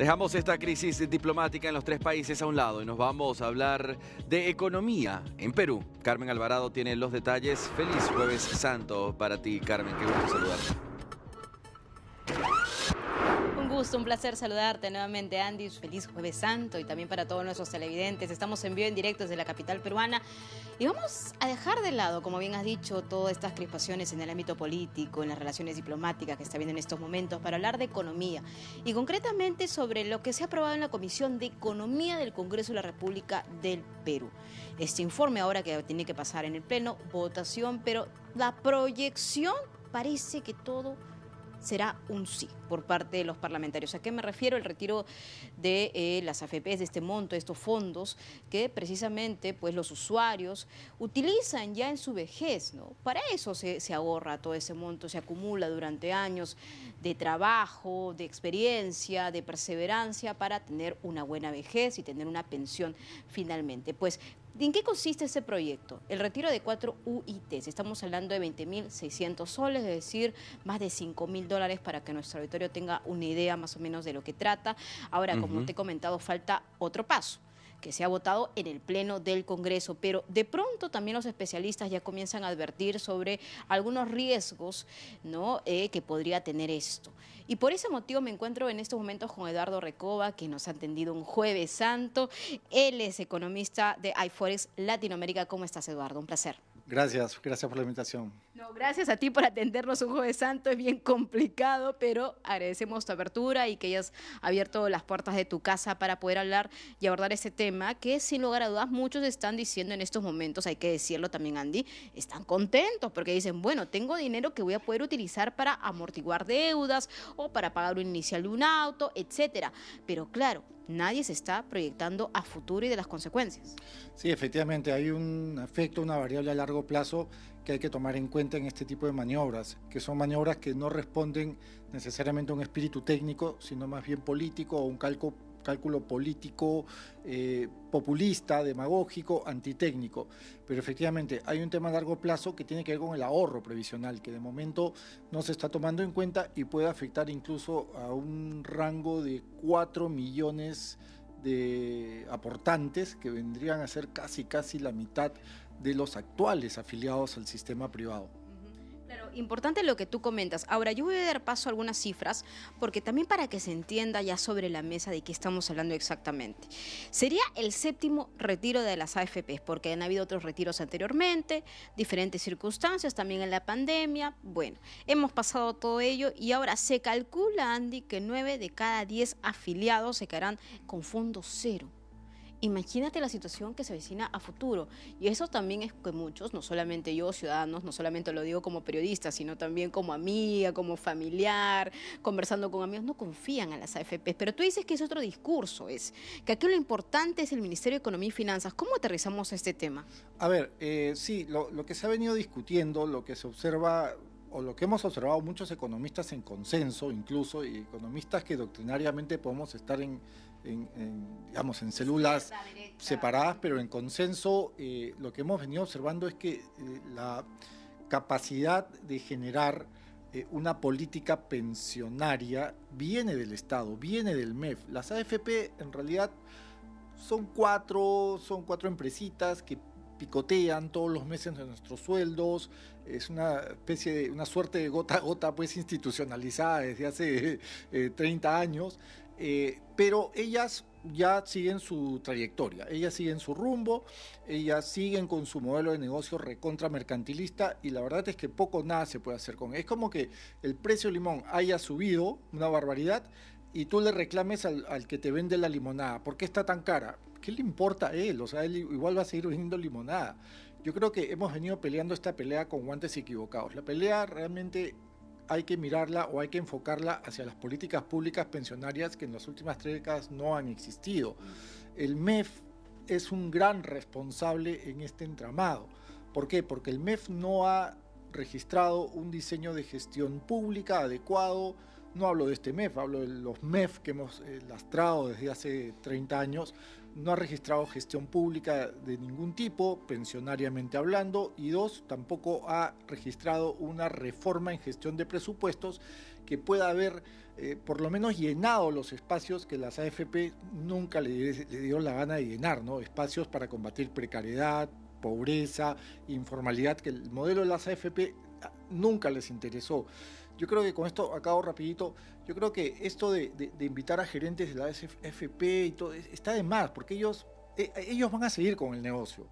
Dejamos esta crisis diplomática en los tres países a un lado y nos vamos a hablar de economía en Perú. Carmen Alvarado tiene los detalles. Feliz Jueves Santo para ti, Carmen. Qué gusto saludarte. Un gusto, un placer saludarte nuevamente, Andy. Feliz Jueves Santo y también para todos nuestros televidentes. Estamos en vivo en directo desde la capital peruana y vamos a dejar de lado, como bien has dicho, todas estas crispaciones en el ámbito político, en las relaciones diplomáticas que está viendo en estos momentos, para hablar de economía y concretamente sobre lo que se ha aprobado en la Comisión de Economía del Congreso de la República del Perú. Este informe ahora que tiene que pasar en el Pleno, votación, pero la proyección parece que todo será un sí por parte de los parlamentarios. ¿A qué me refiero? El retiro de las AFPs, de este monto, de estos fondos que precisamente pues, los usuarios utilizan ya en su vejez, ¿no? Para eso se ahorra todo ese monto, se acumula durante años de trabajo, de experiencia, de perseverancia para tener una buena vejez y tener una pensión finalmente. Pues, ¿en qué consiste ese proyecto? El retiro de 4 UITs. Estamos hablando de 20.600 soles, es decir, más de $5.000 para que nuestro auditorio tenga una idea más o menos de lo que trata. Ahora, como te he comentado, falta otro paso que se ha votado en el Pleno del Congreso, pero de pronto también los especialistas ya comienzan a advertir sobre algunos riesgos, ¿no? Que podría tener esto. Y por ese motivo me encuentro en estos momentos con Eduardo Recoba, que nos ha atendido un Jueves Santo. Él es economista de iForex Latinoamérica. ¿Cómo estás, Eduardo? Un placer. Gracias por la invitación. No, gracias a ti por atendernos un Jueves Santo, es bien complicado, pero agradecemos tu apertura y que hayas abierto las puertas de tu casa para poder hablar y abordar ese tema que sin lugar a dudas muchos están diciendo en estos momentos, hay que decirlo también, Andy, están contentos porque dicen, bueno, tengo dinero que voy a poder utilizar para amortiguar deudas o para pagar un inicial de un auto, etcétera. Pero claro, nadie se está proyectando a futuro y de las consecuencias. Sí, efectivamente, hay un efecto, una variable a largo plazo que hay que tomar en cuenta en este tipo de maniobras, que son maniobras que no responden necesariamente a un espíritu técnico, sino más bien político o un cálculo político, populista, demagógico, antitécnico. Pero efectivamente hay un tema a largo plazo que tiene que ver con el ahorro previsional, que de momento no se está tomando en cuenta y puede afectar incluso a un rango de 4 millones de aportantes que vendrían a ser casi la mitad de los actuales afiliados al sistema privado. Claro, importante lo que tú comentas. Ahora, yo voy a dar paso a algunas cifras, porque también para que se entienda ya sobre la mesa de qué estamos hablando exactamente. Sería el 7º retiro de las AFPs, porque han habido otros retiros anteriormente, diferentes circunstancias, también en la pandemia. Bueno, hemos pasado todo ello y ahora se calcula, Andy, que 9 de cada 10 afiliados se quedarán con fondo cero. Imagínate la situación que se avecina a futuro. Y eso también es que muchos, no solamente yo, ciudadanos, no solamente lo digo como periodista, sino también como amiga, como familiar, conversando con amigos, no confían en las AFPs. Pero tú dices que es otro discurso, es que aquí lo importante es el Ministerio de Economía y Finanzas. ¿Cómo aterrizamos este tema? A ver, sí, lo que se ha venido discutiendo, lo que se observa o lo que hemos observado muchos economistas en consenso, incluso, y economistas que doctrinariamente podemos estar digamos, en células separadas, pero en consenso, lo que hemos venido observando es que la capacidad de generar una política pensionaria viene del Estado, viene del MEF. Las AFP en realidad son cuatro empresitas que picotean todos los meses de nuestros sueldos, es una especie de, una suerte de gota a gota pues institucionalizada desde hace 30 años, pero ellas ya siguen su trayectoria, ellas siguen su rumbo, ellas siguen con su modelo de negocio recontra mercantilista y la verdad es que poco o nada se puede hacer con él. Es como que el precio del limón haya subido una barbaridad y tú le reclames al que te vende la limonada, ¿por qué está tan cara? ¿Qué le importa a él? O sea, él igual va a seguir vendiendo limonada. Yo creo que hemos venido peleando esta pelea con guantes equivocados. La pelea realmente hay que mirarla o hay que enfocarla hacia las políticas públicas pensionarias que en las últimas 3 décadas no han existido. El MEF es un gran responsable en este entramado. ¿Por qué? Porque el MEF no ha registrado un diseño de gestión pública adecuado. No hablo de este MEF, hablo de los MEF que hemos lastrado desde hace 30 años. No ha registrado gestión pública de ningún tipo, pensionariamente hablando, y 2, tampoco ha registrado una reforma en gestión de presupuestos que pueda haber por lo menos llenado los espacios que las AFP nunca le dio la gana de llenar, ¿no? Espacios para combatir precariedad, pobreza, informalidad, que el modelo de las AFP nunca les interesó. Yo creo que con esto, acabo rapidito, yo creo que esto de invitar a gerentes de la AFP y todo, está de más, porque ellos van a seguir con el negocio.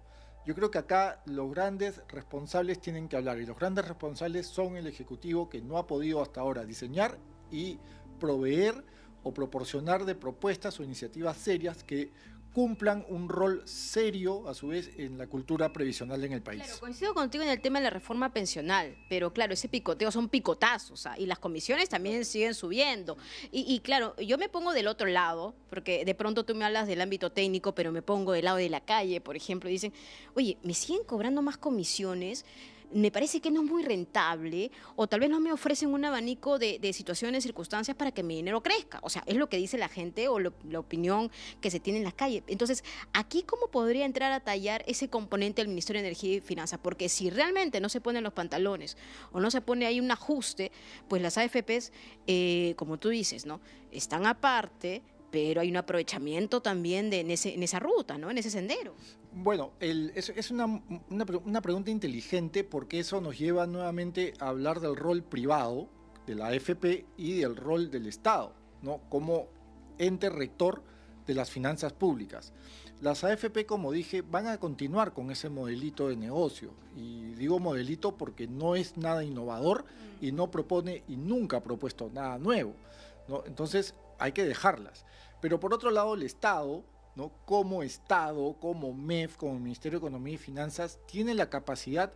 Yo creo que acá los grandes responsables tienen que hablar, y los grandes responsables son el Ejecutivo, que no ha podido hasta ahora diseñar y proveer o proporcionar de propuestas o iniciativas serias que cumplan un rol serio, a su vez, en la cultura previsional en el país. Claro, coincido contigo en el tema de la reforma pensional, pero claro, ese picoteo son picotazos, y las comisiones también siguen subiendo. Y claro, yo me pongo del otro lado, porque de pronto tú me hablas del ámbito técnico, pero me pongo del lado de la calle, por ejemplo, y dicen, oye, me siguen cobrando más comisiones, me parece que no es muy rentable, o tal vez no me ofrecen un abanico de situaciones, circunstancias para que mi dinero crezca. O sea, es lo que dice la gente o la opinión que se tiene en la calle. Entonces, ¿aquí cómo podría entrar a tallar ese componente del Ministerio de Energía y Finanzas? Porque si realmente no se ponen los pantalones o no se pone ahí un ajuste, pues las AFPs, como tú dices, ¿no?, están aparte, pero hay un aprovechamiento también en esa ruta, ¿no?, en ese sendero. Bueno, es una pregunta inteligente, porque eso nos lleva nuevamente a hablar del rol privado de la AFP y del rol del Estado, ¿no?, como ente rector de las finanzas públicas. Las AFP, como dije, van a continuar con ese modelito de negocio, y digo modelito porque no es nada innovador y no propone y nunca ha propuesto nada nuevo, ¿no? Entonces hay que dejarlas. Pero por otro lado, el Estado, ¿no?, como Estado, como MEF, como Ministerio de Economía y Finanzas, tiene la capacidad.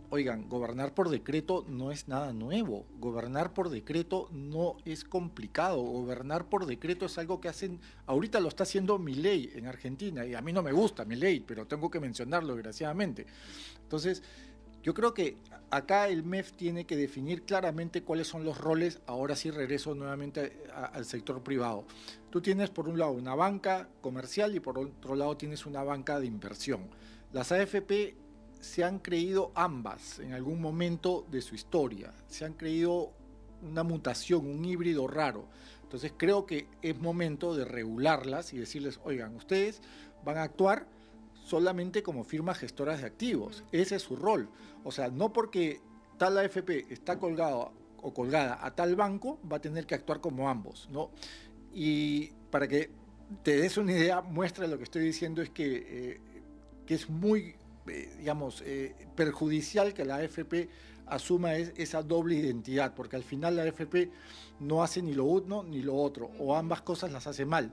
Oigan, gobernar por decreto no es nada nuevo, gobernar por decreto no es complicado, gobernar por decreto es algo que hacen, ahorita lo está haciendo Milei en Argentina, y a mí no me gusta Milei, pero tengo que mencionarlo desgraciadamente. Entonces, yo creo que acá el MEF tiene que definir claramente cuáles son los roles. Ahora sí regreso nuevamente al sector privado. Tú tienes por un lado una banca comercial y por otro lado tienes una banca de inversión. Las AFP se han creído ambas en algún momento de su historia, se han creído una mutación, un híbrido raro. Entonces creo que es momento de regularlas y decirles, oigan, ustedes van a actuar solamente como firmas gestoras de activos. Ese es su rol. O sea, no porque tal AFP está colgado o colgada a tal banco, va a tener que actuar como ambos, ¿no? Y para que te des una idea, muestra de lo que estoy diciendo, es que es muy, perjudicial que la AFP asuma esa doble identidad, porque al final la AFP no hace ni lo uno ni lo otro, o ambas cosas las hace mal.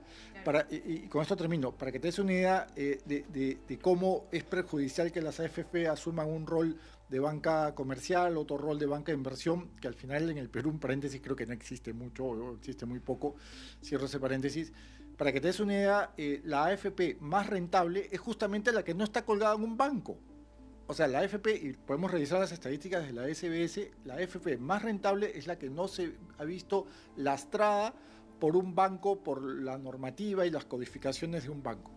Y con esto termino, para que te des una idea de cómo es perjudicial que las AFP asuman un rol de banca comercial, otro rol de banca de inversión, que al final en el Perú, en paréntesis, creo que no existe mucho, o existe muy poco, cierro ese paréntesis. Para que te des una idea, la AFP más rentable es justamente la que no está colgada en un banco. O sea, la AFP, y podemos revisar las estadísticas de la SBS, la AFP más rentable es la que no se ha visto lastrada por un banco, por la normativa y las codificaciones de un banco.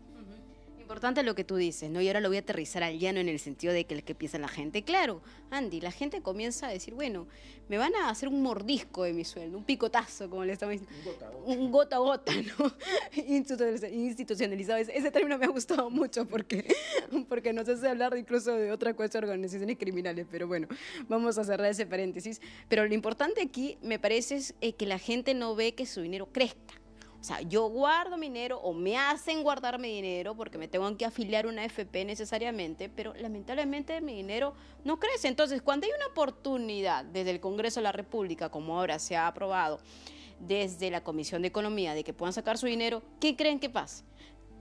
Importante lo que tú dices, ¿no? Y ahora lo voy a aterrizar al llano en el sentido de que el que piensa la gente. Claro, Andy, la gente comienza a decir, bueno, me van a hacer un mordisco de mi sueldo, un picotazo, como le estamos diciendo. Un gota a gota, ¿no? Institucionalizado. Ese término me ha gustado mucho porque nos hace hablar incluso de otra cosa, organizaciones criminales. Pero bueno, vamos a cerrar ese paréntesis. Pero lo importante aquí, me parece, es que la gente no ve que su dinero crezca. O sea, yo guardo mi dinero o me hacen guardar mi dinero porque me tengo que afiliar a una AFP necesariamente, pero lamentablemente mi dinero no crece. Entonces, cuando hay una oportunidad desde el Congreso de la República, como ahora se ha aprobado desde la Comisión de Economía, de que puedan sacar su dinero, ¿qué creen que pasa?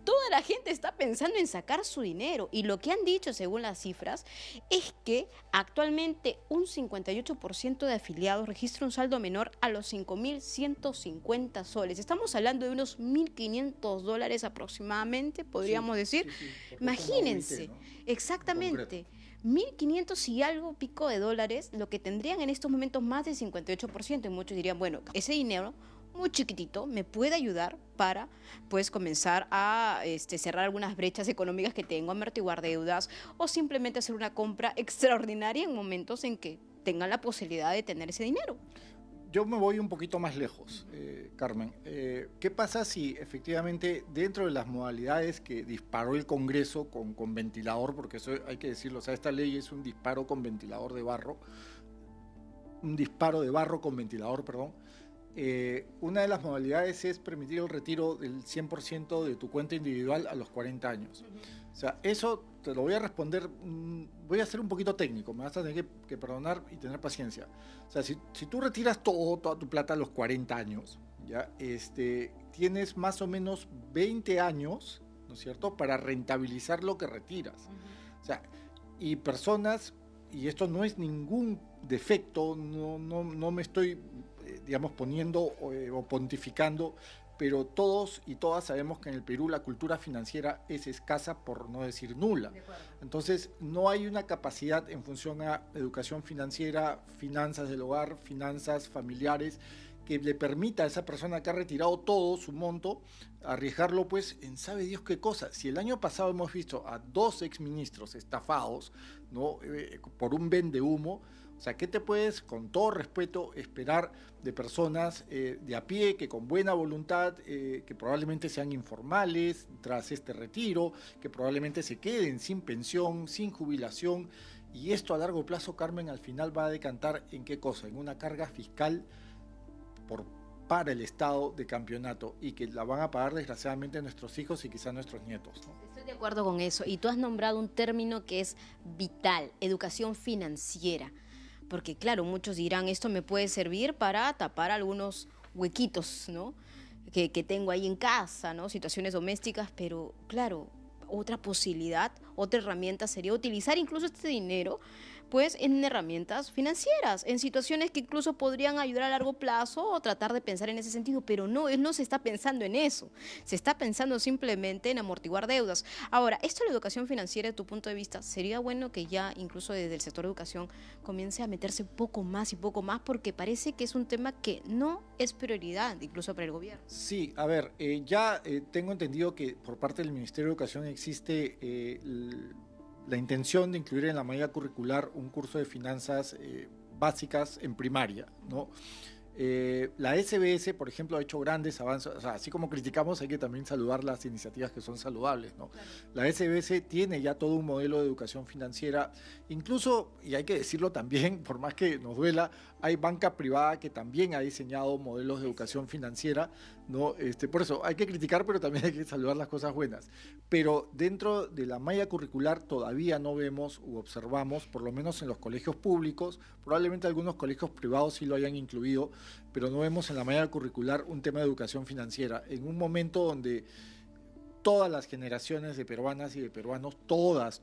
Toda la gente está pensando en sacar su dinero, y lo que han dicho según las cifras es que actualmente un 58% de afiliados registra un saldo menor a los 5.150 soles. Estamos hablando de unos $1.500 aproximadamente, podríamos decir. Sí, imagínense, ¿no? exactamente. 1.500 y algo pico de dólares, lo que tendrían en estos momentos más del 58%, y muchos dirían, bueno, ese dinero muy chiquitito me puede ayudar para pues comenzar a cerrar algunas brechas económicas que tengo, amortiguar deudas o simplemente hacer una compra extraordinaria en momentos en que tengan la posibilidad de tener ese dinero. yo me voy un poquito más lejos, Carmen. ¿Qué pasa si efectivamente dentro de las modalidades que disparó el Congreso con ventilador, porque eso hay que decirlo, o sea, esta ley es un disparo con ventilador de barro, un disparo de barro con ventilador, perdón. Una de las modalidades es permitir el retiro del 100% de tu cuenta individual a los 40 años. O sea, eso te lo voy a responder, voy a ser un poquito técnico, me vas a tener que perdonar y tener paciencia. O sea, si tú retiras toda tu plata a los 40 años, ¿ya? Tienes más o menos 20 años, ¿no es cierto?, para rentabilizar lo que retiras. O sea, y personas, y esto no es ningún defecto, no me estoy, digamos, poniendo o pontificando, pero todos y todas sabemos que en el Perú la cultura financiera es escasa, por no decir nula. Entonces, no hay una capacidad en función a educación financiera, finanzas del hogar, finanzas familiares, que le permita a esa persona que ha retirado todo su monto, arriesgarlo pues en sabe Dios qué cosa. Si el año pasado hemos visto a 2 exministros estafados, ¿no?, por un vendehumo, o sea, ¿qué te puedes, con todo respeto, esperar de personas de a pie, que con buena voluntad, que probablemente sean informales tras este retiro, que probablemente se queden sin pensión, sin jubilación? Y esto a largo plazo, Carmen, al final va a decantar ¿en qué cosa? En una carga fiscal para el Estado de campeonato, y que la van a pagar desgraciadamente nuestros hijos y quizás nuestros nietos, ¿no? Estoy de acuerdo con eso. Y tú has nombrado un término que es vital: educación financiera. Porque claro, muchos dirán, esto me puede servir para tapar algunos huequitos, ¿no?, que tengo ahí en casa, ¿no?, situaciones domésticas, pero claro, otra posibilidad, otra herramienta sería utilizar incluso este dinero pues en herramientas financieras, en situaciones que incluso podrían ayudar a largo plazo, o tratar de pensar en ese sentido, pero no, él no se está pensando en eso, se está pensando simplemente en amortiguar deudas. Ahora, esto de la educación financiera, de tu punto de vista, sería bueno que ya incluso desde el sector de educación comience a meterse poco más y poco más, porque parece que es un tema que no es prioridad incluso para el gobierno. Sí, a ver, ya tengo entendido que por parte del Ministerio de Educación existe la intención de incluir en la malla curricular un curso de finanzas básicas en primaria, ¿no? La SBS, por ejemplo, ha hecho grandes avances, o sea, así como criticamos, hay que también saludar las iniciativas que son saludables, ¿no? Claro. La SBS tiene ya todo un modelo de educación financiera, incluso, y hay que decirlo también, por más que nos duela, hay banca privada que también ha diseñado modelos de educación financiera, ¿no? Por eso hay que criticar, pero también hay que saludar las cosas buenas. Pero dentro de la malla curricular todavía no vemos u observamos, por lo menos en los colegios públicos, probablemente algunos colegios privados sí lo hayan incluido, pero no vemos en la malla curricular un tema de educación financiera, en un momento donde todas las generaciones de peruanas y de peruanos, todas,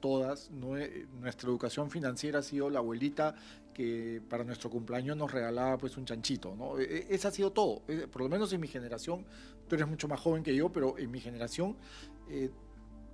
nuestra educación financiera ha sido la abuelita que para nuestro cumpleaños nos regalaba pues un chanchito, ¿no? Eso ha sido todo, por lo menos en mi generación. Tú eres mucho más joven que yo, pero en mi generación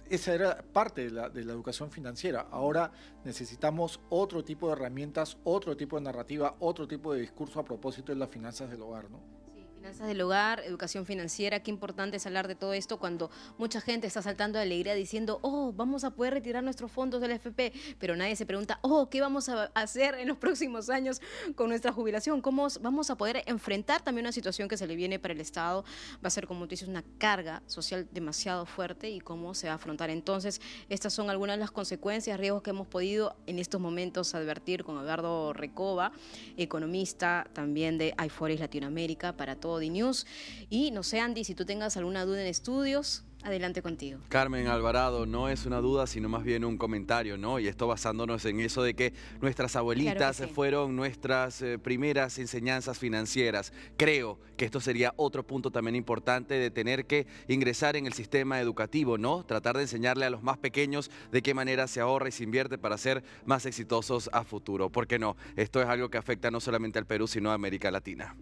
esa era parte de la educación financiera. Ahora necesitamos otro tipo de herramientas, otro tipo de narrativa, otro tipo de discurso a propósito de las finanzas del hogar, ¿no? Finanzas del hogar, educación financiera, qué importante es hablar de todo esto cuando mucha gente está saltando de alegría diciendo, oh, vamos a poder retirar nuestros fondos del AFP, pero nadie se pregunta, oh, ¿qué vamos a hacer en los próximos años con nuestra jubilación? ¿Cómo vamos a poder enfrentar también una situación que se le viene para el Estado? Va a ser, como tú dices, una carga social demasiado fuerte, y cómo se va a afrontar. Entonces, estas son algunas de las consecuencias, riesgos que hemos podido en estos momentos advertir con Eduardo Recoba, economista también de iForex Latinoamérica, para todo DiNews. Y no sé, Andy, si tú tengas alguna duda en estudios, adelante contigo. Carmen Alvarado, no es una duda, sino más bien un comentario, ¿no? Y esto basándonos en eso de que nuestras abuelitas claro que sí, fueron nuestras primeras enseñanzas financieras. Creo que esto sería otro punto también importante de tener que ingresar en el sistema educativo, ¿no? Tratar de enseñarle a los más pequeños de qué manera se ahorra y se invierte para ser más exitosos a futuro. ¿Por qué no? Esto es algo que afecta no solamente al Perú, sino a América Latina.